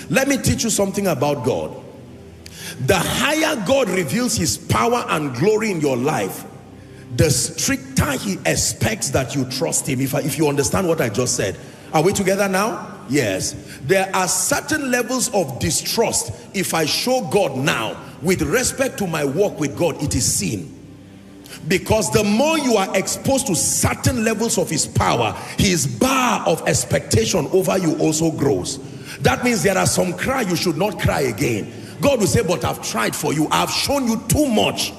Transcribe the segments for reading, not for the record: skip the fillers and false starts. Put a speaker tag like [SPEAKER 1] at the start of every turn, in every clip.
[SPEAKER 1] Let me teach you something about God. The higher God reveals his power and glory in your life, the stricter he expects that you trust him. If you understand what I just said. Are we together now? Yes. There are certain levels of distrust. If I show God now, with respect to my walk with God, it is sin. Because the more you are exposed to certain levels of his power, his bar of expectation over you also grows. That means there are some cry you should not cry again. God will say, but I've tried for you. I've shown you too much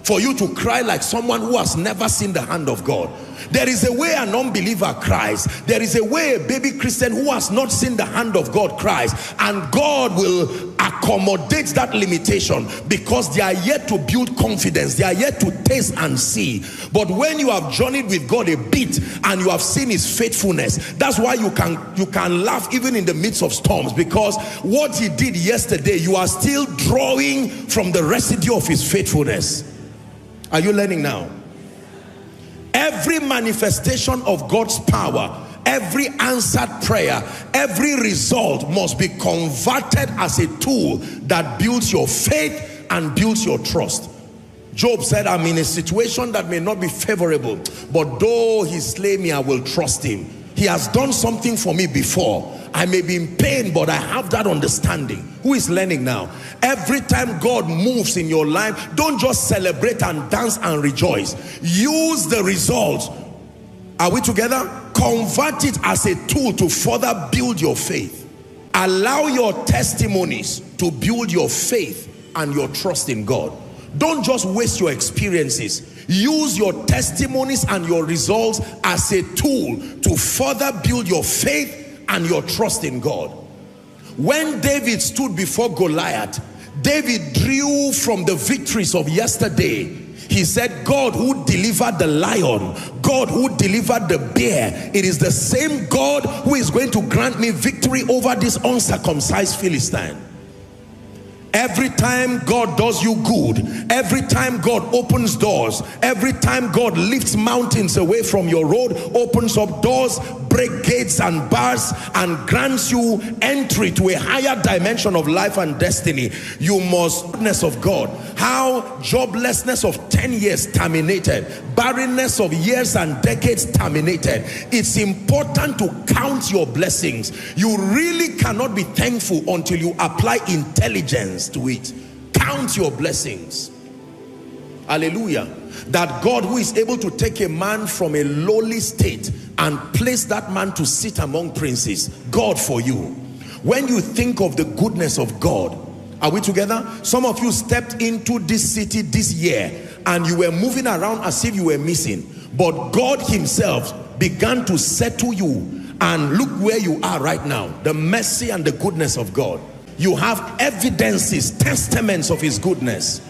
[SPEAKER 1] for you to cry like someone who has never seen the hand of God. There is a way an unbeliever cries. There is a way a baby Christian who has not seen the hand of God cries. And God will accommodate that limitation because they are yet to build confidence. They are yet to taste and see. But when you have journeyed with God a bit and you have seen his faithfulness, that's why you can laugh even in the midst of storms, because what he did yesterday, you are still drawing from the residue of his faithfulness. Are you learning now? Every manifestation of God's power, every answered prayer, every result must be converted as a tool that builds your faith and builds your trust. Job said, I'm in a situation that may not be favorable, but though he slay me, I will trust him. He has done something for me before. I may be in pain, but I have that understanding. Who is learning now? Every time God moves in your life, don't just celebrate and dance and rejoice. Use the results. Are we together? Convert it as a tool to further build your faith. Allow your testimonies to build your faith and your trust in God. Don't just waste your experiences. Use your testimonies and your results as a tool to further build your faith and your trust in God. When David stood before Goliath, David drew from the victories of yesterday. He said, God who delivered the lion, God who delivered the bear, it is the same God who is going to grant me victory over this uncircumcised Philistine. Every time God does you good, every time God opens doors, every time God lifts mountains away from your road, opens up doors, break gates and bars, and grants you entry to a higher dimension of life and destiny, you must, goodness of God, how joblessness of 10 years terminated, barrenness of years and decades terminated. It's important to count your blessings. You really cannot be thankful until you apply intelligence to it. Count your blessings. Hallelujah. That God who is able to take a man from a lowly state and place that man to sit among princes, God for you. When you think of the goodness of God, are we together? Some of you stepped into this city this year and you were moving around as if you were missing, but God himself began to settle you, and look where you are right now. The mercy and the goodness of God. You have evidences, testaments of his goodness.